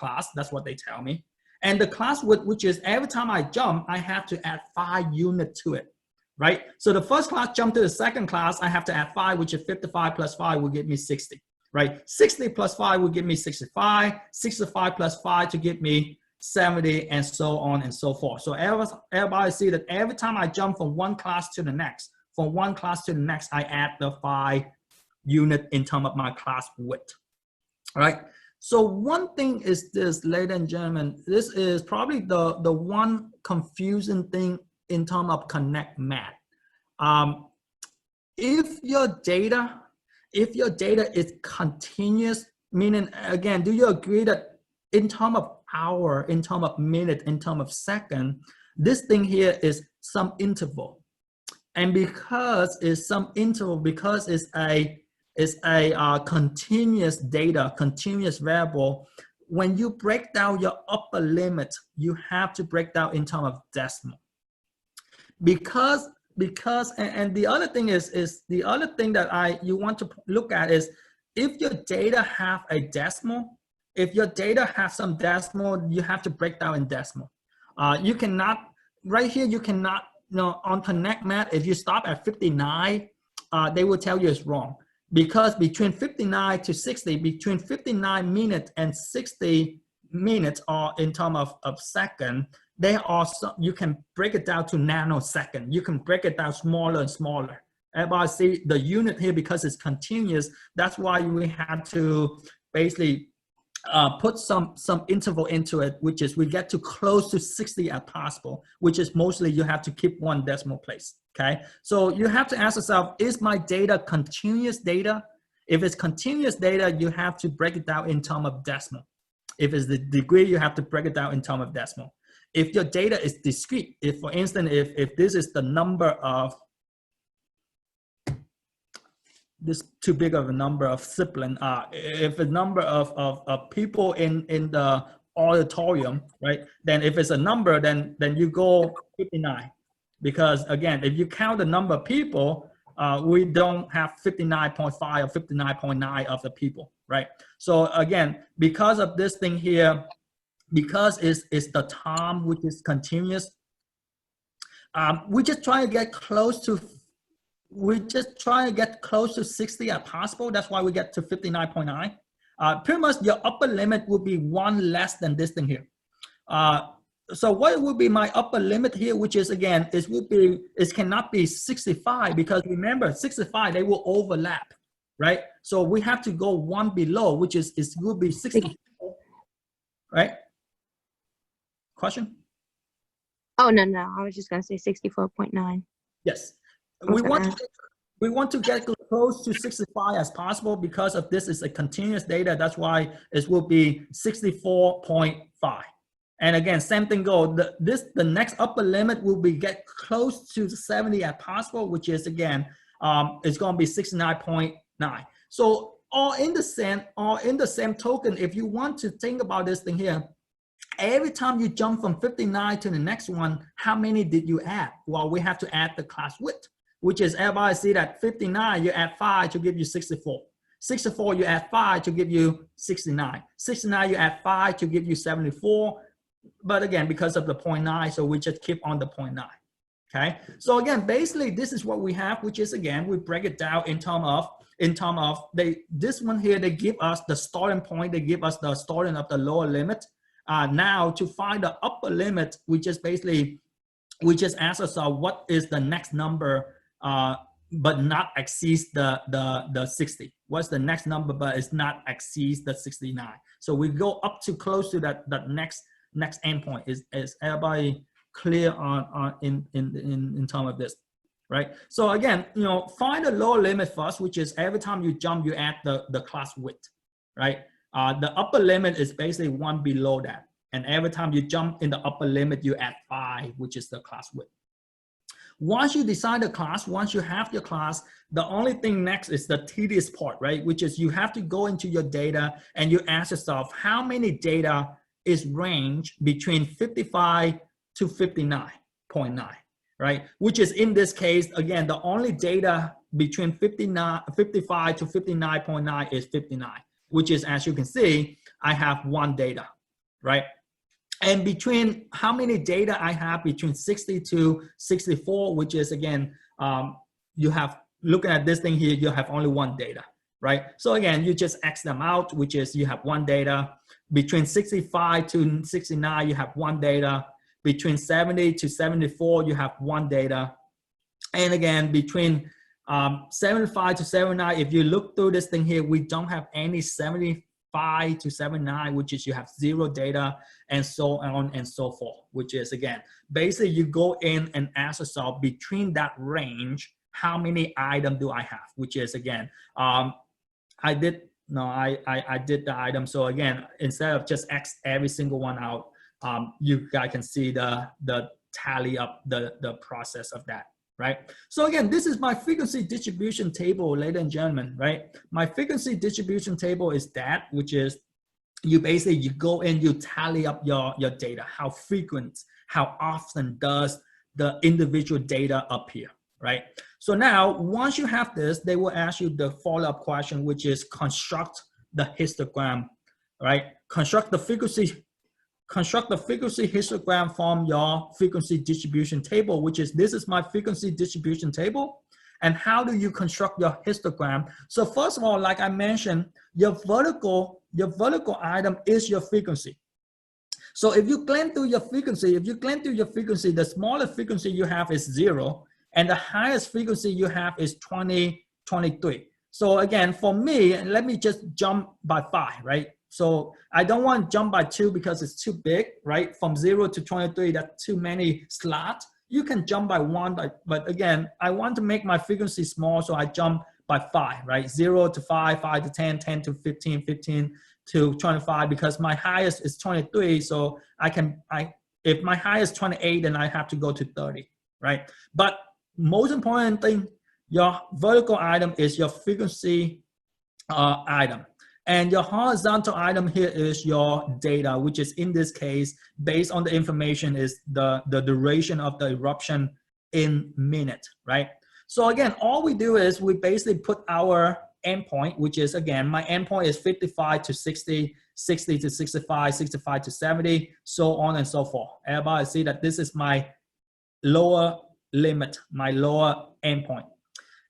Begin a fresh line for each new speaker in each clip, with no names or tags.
class. That's what they tell me. And the class width, which is every time I jump, I have to add 5 units to it, right? So the first class jump to the second class, I have to add 5, which is 55 plus 5 will give me 60, right? 60 plus 5 will give me 65, 65 plus 5 to give me 70, and so on and so forth. So everybody see that every time I jump from one class to the next, I add the 5 unit in terms of my class width. All right. So one thing is this, ladies and gentlemen, this is probably the one confusing thing in terms of Connect Math. If your data is continuous, meaning again, do you agree that in terms of hour, in terms of minute, in terms of second, this thing here is some interval. And because it's some interval, because it's a continuous data, continuous variable, when you break down your upper limit, you have to break down in terms of decimal. Because and the other thing is the other thing that you want to look at is if your data have a decimal, if your data has some decimal, you have to break down in decimal. You cannot, right here, you cannot, on Connect Math, if you stop at 59, they will tell you it's wrong. Because between 59 to 60, between 59 minutes and 60 minutes, or in terms of second, they are, you can break it down to nanosecond. You can break it down smaller and smaller. Everybody see the unit here, because it's continuous. That's why we had to basically put some interval into it, which is we get to close to 60 as possible, which is mostly you have to keep one decimal place. Okay, so you have to ask yourself, is my data continuous data? If it's continuous data, you have to break it down in terms of decimal. If it's the degree, you have to break it down in terms of decimal. If your data is discrete, if for instance, if this is the number of, this too big of a number of siblings, if a number of people in the auditorium, right? Then if it's a number, then you go 59. Because again, if you count the number of people, we don't have 59.5 or 59.9 of the people, right? So again, because of this thing here, because it's the time which is continuous, we just try to get close to 60 as possible. That's why we get to 59.9. Pretty much your upper limit would be 1 less than this thing here. So what would be my upper limit here, which is again, it cannot be 65, because remember 65, they will overlap, right? So we have to go 1 below, which is would be 64, right? Question?
Oh, no, I was just gonna say 64.9.
Yes, we want to get close to 65 as possible, because of this is a continuous data. That's why it will be 64.5. And again, same thing go. The next upper limit will be get close to 70 as possible, which is again, it's going to be 69.9. So all in the same token, if you want to think about this thing here, every time you jump from 59 to the next one, how many did you add? Well, we have to add the class width, which is everybody see that 59, you add 5 to give you 64. 64, you add 5 to give you 69. 69, you add 5 to give you 74. But again, because of the 0.9, so we just keep on the 0.9. Okay. So again, basically, this is what we have, which is again, we break it down in terms of this one here, they give us the starting point, they give us the starting of the lower limit. Now to find the upper limit, we just ask ourselves what is the next number, but not exceeds the 60. What's the next number, but it's not exceeds the 69. So we go up to close to that next endpoint. Is everybody clear on in terms of this, right? So again, find the lower limit first, which is every time you jump, you add the class width, right? The upper limit is basically 1 below that, and every time you jump in the upper limit, you add 5, which is the class width. Once you decide the class, once you have your class, the only thing next is the tedious part, right? Which is you have to go into your data and you ask yourself how many data is range between 55 to 59.9, right? Which is in this case, again, the only data between 55 to 59.9 is 59, which is, as you can see, I have 1 data. right? And between how many data I have between 60 to 64, which is again, you have, looking at this thing here, you have only one data, right? So again, you just X them out, which is you have one data. Between 65 to 69, you have one data. Between 70 to 74, you have one data. And again, between 75 to 79, if you look through this thing here, we don't have any 75 to 79, which is you have zero data, and so on and so forth, which is again, basically you go in and ask yourself between that range, how many items do I have? Which is again, I did the item. So again, instead of just X every single one out, you guys can see the tally up the process of that, right? So again, this is my frequency distribution table, ladies and gentlemen, right? My frequency distribution table is that, which is you basically, you go in, you tally up your data, how frequent, how often does the individual data appear, right? So now, once you have this, they will ask you the follow-up question, which is construct the histogram, right? Construct the frequency histogram from your frequency distribution table, which is, this is my frequency distribution table. And how do you construct your histogram? So first of all, like I mentioned, your vertical item is your frequency. So if you glance through your frequency, the smallest frequency you have is 0, and the highest frequency you have is 23. So again, for me, let me just jump by 5, right? So I don't want to jump by 2 because it's too big, right? From 0 to 23, that's too many slots. You can jump by 1, but again, I want to make my frequency small, so I jump by 5, right? 0 to 5, 5 to 10, 10 to 15, 15 to 25, because my highest is 23, so if my highest is 28, then I have to go to 30, right? But most important thing, your vertical item is your frequency item. And your horizontal item here is your data, which is in this case, based on the information, is the duration of the eruption in minutes, right? So again, all we do is we basically put our endpoint, which is again, my endpoint is 55 to 60, 60 to 65, 65 to 70, so on and so forth. Everybody see that this is my lower limit, my lower endpoint.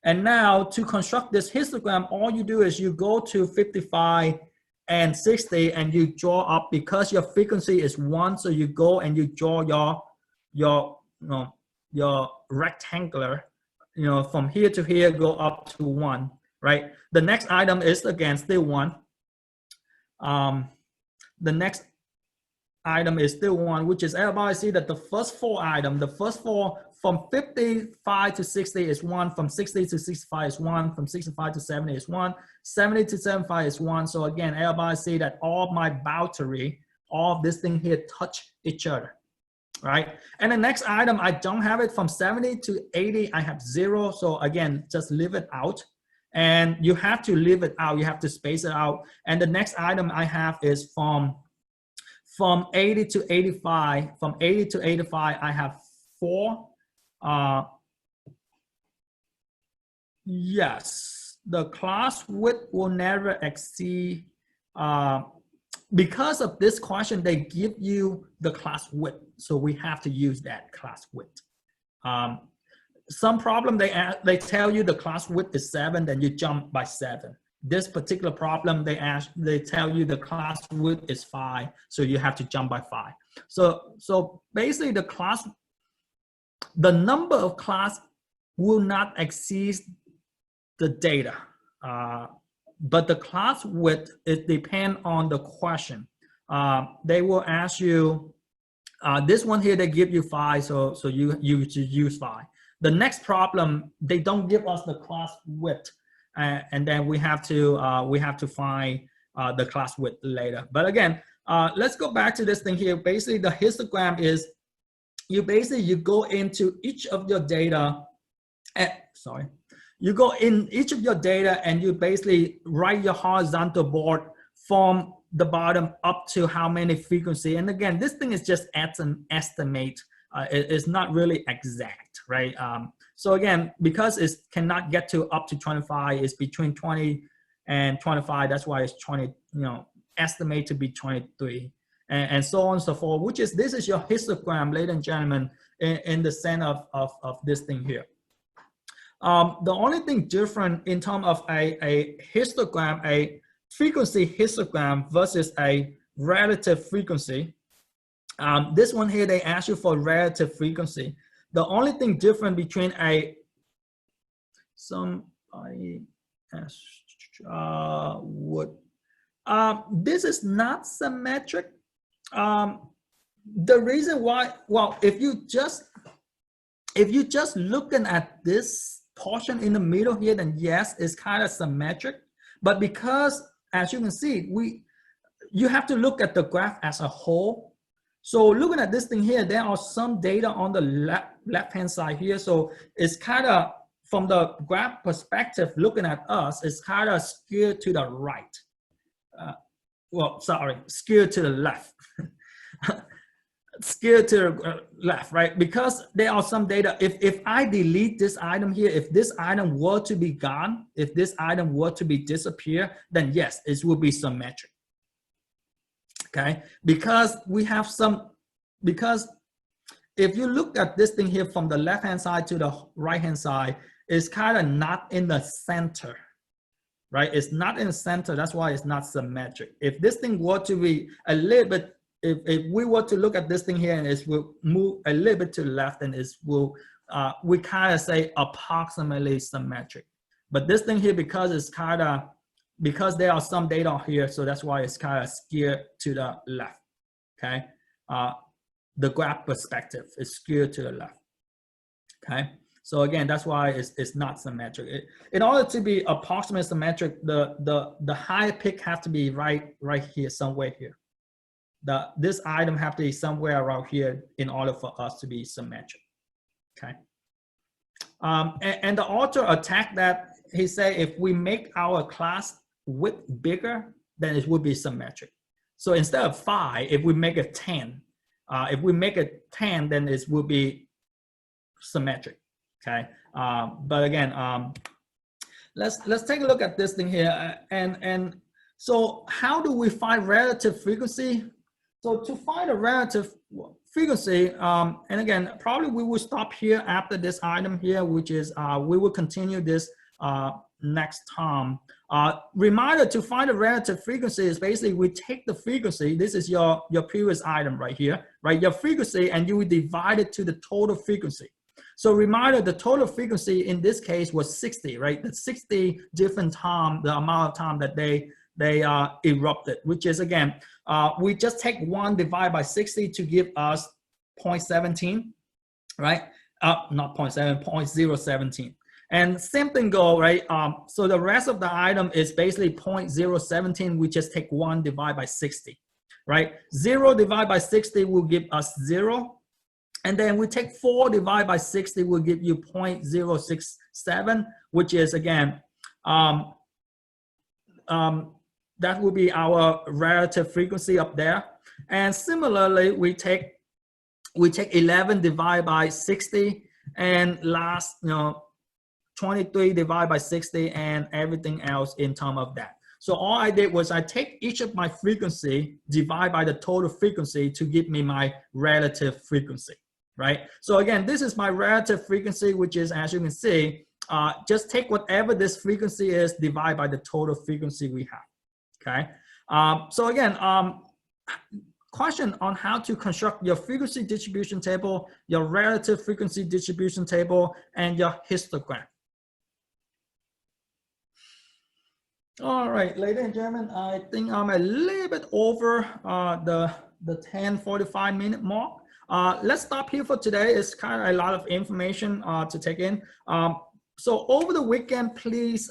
And now to construct this histogram, all you do is you go to 55 and 60 and you draw up, because your frequency is 1, so you go and you draw your rectangular, from here to here, go up to 1, right? The next item is again still 1. The next item is still 1, which is, everybody see that the first 4 items, the first 4 from 55 to 60 is 1, from 60 to 65 is 1, from 65 to 70 is 1, 70 to 75 is 1. So again, everybody see that all my boundary, all of this thing here touch each other, right? And the next item, I don't have it. From 70 to 80, I have 0. So again, just leave it out. And you have to leave it out. You have to space it out. And the next item I have is from 80 to 85. From 80 to 85, I have 4. Yes, the class width will never exceed, because of this question, they give you the class width. So we have to use that class width. Some problem, they tell you the class width is 7, then you jump by 7. This particular problem, they tell you the class width is 5, so you have to jump by 5. So basically the number of class will not exceed the data, but the class width, it depends on the question. They will ask you, this one here, they give you 5, so you should use 5. The next problem, they don't give us the class width, and then we have to find the class width later. But again, let's go back to this thing here. Basically, the histogram is, you go into each of your data, you go in each of your data and you basically write your horizontal board from the bottom up to how many frequency. And again, this thing is just an estimate. It's not really exact, right? So again, because it cannot get to up to 25, it's between 20 and 25. That's why it's 20, estimate to be 23. and so on and so forth, which is, this is your histogram, ladies and gentlemen, in the sense of this thing here. The only thing different in terms of a histogram, a frequency histogram versus a relative frequency, this one here, they ask you for relative frequency. The only thing different between this is not symmetric. The reason why, well, if you just looking at this portion in the middle here, then yes, it's kind of symmetric. But because, as you can see, you have to look at the graph as a whole. So looking at this thing here, there are some data on the left-hand side here. So it's kind of, from the graph perspective, looking at us, it's kind of skewed to the right. Skewed to the left. Skewed to the left, right? Because there are some data. If I delete this item here, if this item were to be gone, if this item were to be disappear, then yes, it will be symmetric. Okay, because we have because if you look at this thing here from the left-hand side to the right-hand side, it's kind of not in the center, right? It's not in the center. That's why it's not symmetric. If this thing were to be a little bit, if we were to look at this thing here and it will move a little bit to the left, and it will, we kind of say approximately symmetric. But this thing here, because it's kind of, because there are some data here, so that's why it's kind of skewed to the left, okay? The graph perspective is skewed to the left, okay? So again, that's why it's not symmetric. In order to be approximately symmetric, the high peak has to be right here, somewhere here. This item have to be somewhere around here in order for us to be symmetric, okay? And the author attacked that. He said if we make our class width bigger, then it would be symmetric. So instead of 5, if we make it 10, if we make it 10, then it will be symmetric. Okay, but again, let's take a look at this thing here. And so how do we find relative frequency? So to find a relative frequency, and again, probably we will stop here after this item here, which is we will continue this next time. Reminder, to find a relative frequency is basically we take the frequency. This is your previous item right here, right? Your frequency, and you will divide it to the total frequency. So reminder, the total frequency in this case was 60, right? The 60 different time, the amount of time that they erupted, which is again, we just take 1 divided by 60 to give us 0.17, right? Not 0.7, 0.017. And same thing go, right? So the rest of the item is basically 0.017. We just take 1 divided by 60, right? 0 divided by 60 will give us 0. And then we take 4 divided by 60 will give you 0.067, which is again, that will be our relative frequency up there. And similarly, we take 11 divided by 60, and last, 23 divided by 60, and everything else in terms of that. So all I did was I take each of my frequency, divide by the total frequency to give me my relative frequency, right? So again, this is my relative frequency, which is, as you can see, just take whatever this frequency is, divide by the total frequency we have, okay? So again, question on how to construct your frequency distribution table, your relative frequency distribution table, and your histogram. All right, ladies and gentlemen, I think I'm a little bit over the 10:45 minute mark. Let's stop here for today. It's kind of a lot of information to take in. So over the weekend, please